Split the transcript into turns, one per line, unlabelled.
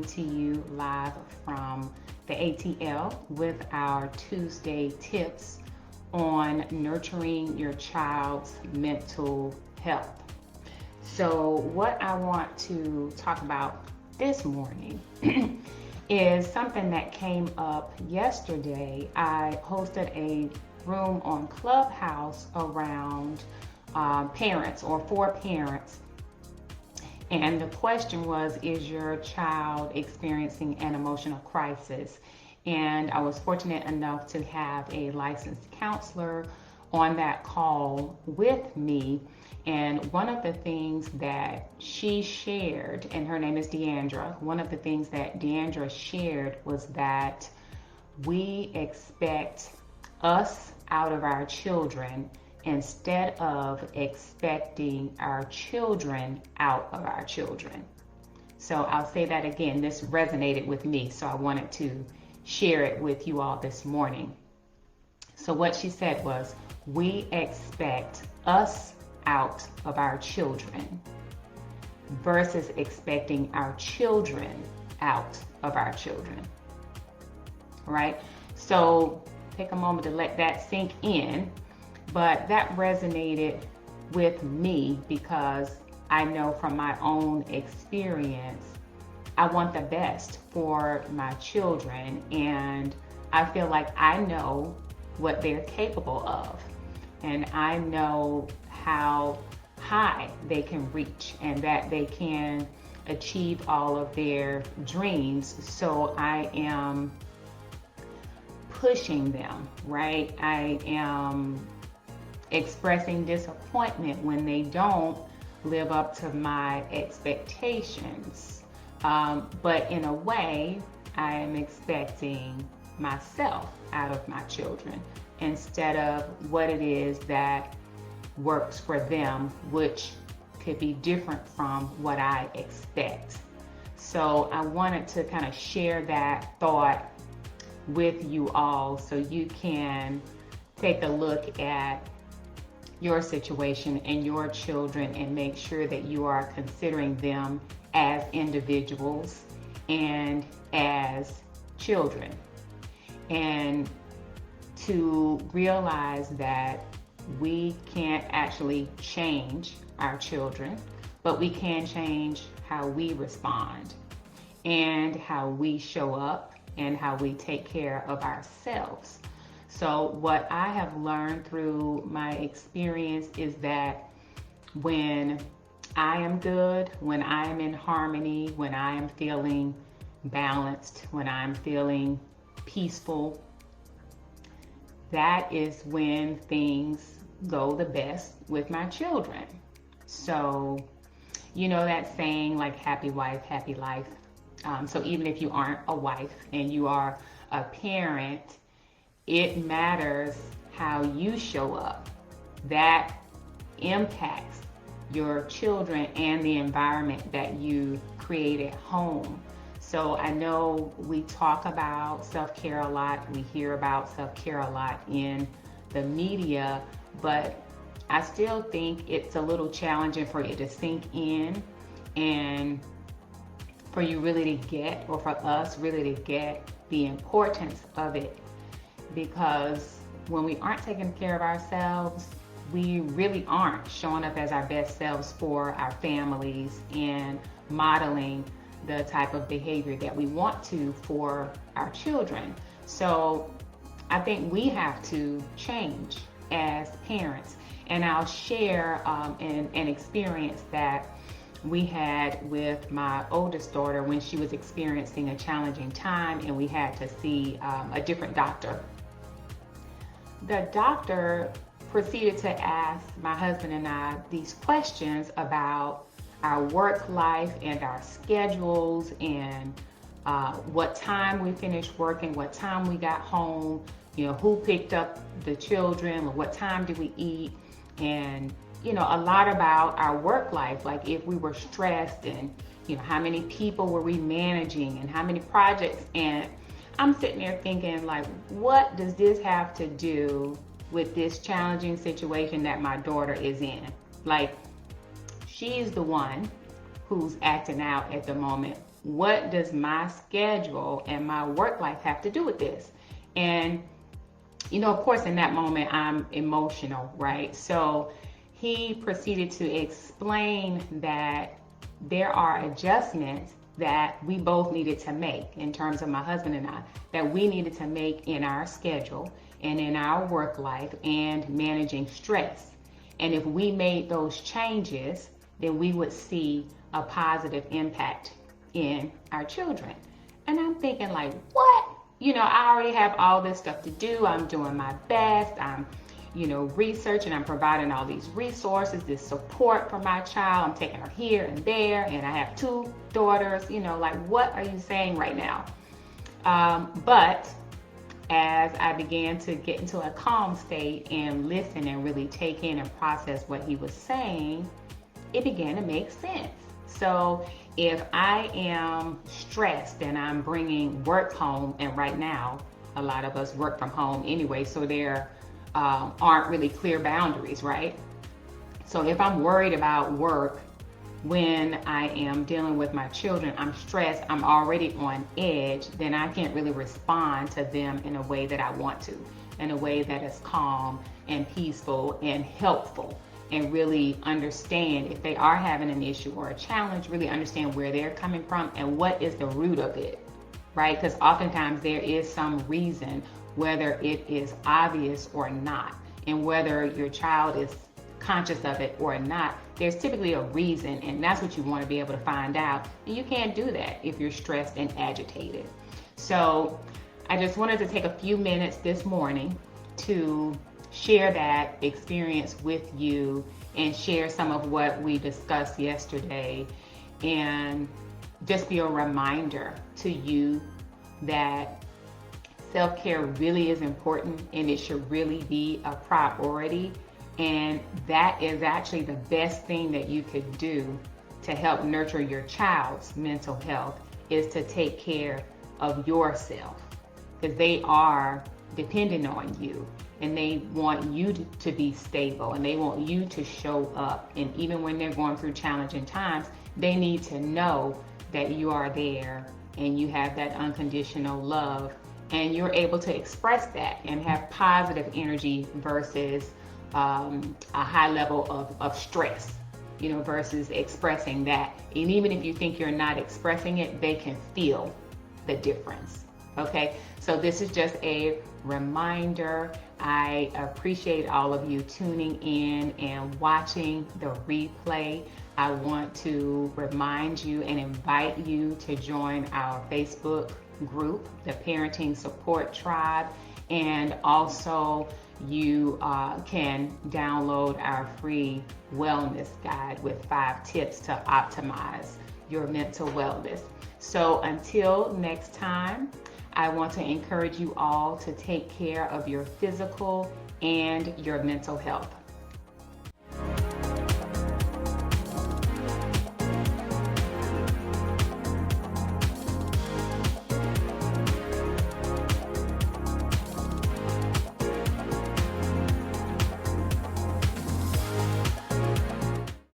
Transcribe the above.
to you live from the ATL with our Tuesday tips on nurturing your child's mental health. So what I want to talk about this morning is something that came up yesterday. I hosted a room on Clubhouse around parents or for parents. And the question was, is your child experiencing an emotional crisis? And I was fortunate enough to have a licensed counselor on that call with me. And one of the things that she shared, and her name is Deandra, one of the things that Deandra shared was that we expect us out of our children instead of expecting our children out of our children. So I'll say that again. This resonated with me, so I wanted to share it with you all this morning. So what she said was, we expect us out of our children versus expecting our children out of our children. Right? So take a moment to let that sink in. But that resonated with me because I know from my own experience, I want the best for my children, and I feel like I know what they're capable of, and I know how high they can reach and that they can achieve all of their dreams. So I am pushing them, right? I am expressing disappointment when they don't live up to my expectations. But in a way, I am expecting myself out of my children instead of what it is that works for them, which could be different from what I expect. So I wanted to kind of share that thought with you all so you can take a look at your situation and your children and make sure that you are considering them as individuals and as children. And to realize that we can't actually change our children, but we can change how we respond and how we show up and how we take care of ourselves. So what I have learned through my experience is that when I am good, when I am in harmony, when I am feeling balanced, when I'm feeling peaceful, that is when things go the best with my children. So, you know that saying, like, happy wife, happy life. So even if you aren't a wife and you are a parent, it matters how you show up. That impacts your children and the environment that you create at home. So I know we talk about self-care a lot. We hear about self-care a lot in the media, but I still think it's a little challenging for it to sink in and for you really to get, or for us really to get the importance of it. Because when we aren't taking care of ourselves, we really aren't showing up as our best selves for our families and modeling the type of behavior that we want to for our children. So I think we have to change as parents. And I'll share an experience that we had with my oldest daughter when she was experiencing a challenging time and we had to see a different doctor. The doctor proceeded to ask my husband and I these questions about our work life and our schedules and what time we finished working, what time we got home, you know, who picked up the children, what time did we eat, and you know, a lot about our work life, like if we were stressed and, you know, how many people were we managing and how many projects. And I'm sitting there thinking, like, what does this have to do with this challenging situation that my daughter is in? Like, she's the one who's acting out at the moment what does my schedule and my work life have to do with this? And, of course, in that moment, I'm emotional, right? So he proceeded to explain that there are adjustments that we both needed to make, in terms of my husband and I, that we needed to make in our schedule and in our work life and managing stress. And if we made those changes, then we would see a positive impact in our children. And I'm thinking, like, what? I already have all this stuff to do. I'm doing my best. I'm researching, I'm providing all these resources, this support for my child. I'm taking her here and there, and I have 2 daughters, like, what are you saying right now? But as I began to get into a calm state and listen and really take in and process what he was saying, it began to make sense. So if I am stressed and I'm bringing work home, and right now, a lot of us work from home anyway, so there aren't really clear boundaries, right? So if I'm worried about work when I am dealing with my children, I'm stressed, I'm already on edge, then I can't really respond to them in a way that I want to, in a way that is calm and peaceful and helpful, and really understand if they are having an issue or a challenge, really understand where they're coming from and what is the root of it, right? Because oftentimes there is some reason, whether it is obvious or not, and whether your child is conscious of it or not, there's typically a reason, and that's what you want to be able to find out. And you can't do that if you're stressed and agitated. So I just wanted to take a few minutes this morning to share that experience with you and share some of what we discussed yesterday, and just be a reminder to you that self-care really is important, and it should really be a priority. And that is actually the best thing that you could do to help nurture your child's mental health, is to take care of yourself, because they are dependent on you, and they want you to be stable, and they want you to show up. And even when they're going through challenging times, they need to know that you are there and you have that unconditional love, and you're able to express that and have positive energy versus a high level of stress, versus expressing that. And even if you think you're not expressing it, they can feel the difference. Okay, so this is just a reminder. I appreciate all of you tuning in and watching the replay. I want to remind you and invite you to join our Facebook group, the Parenting Support Tribe, and also you can download our free wellness guide with 5 tips to optimize your mental wellness. So until next time, I want to encourage you all to take care of your physical and your mental health.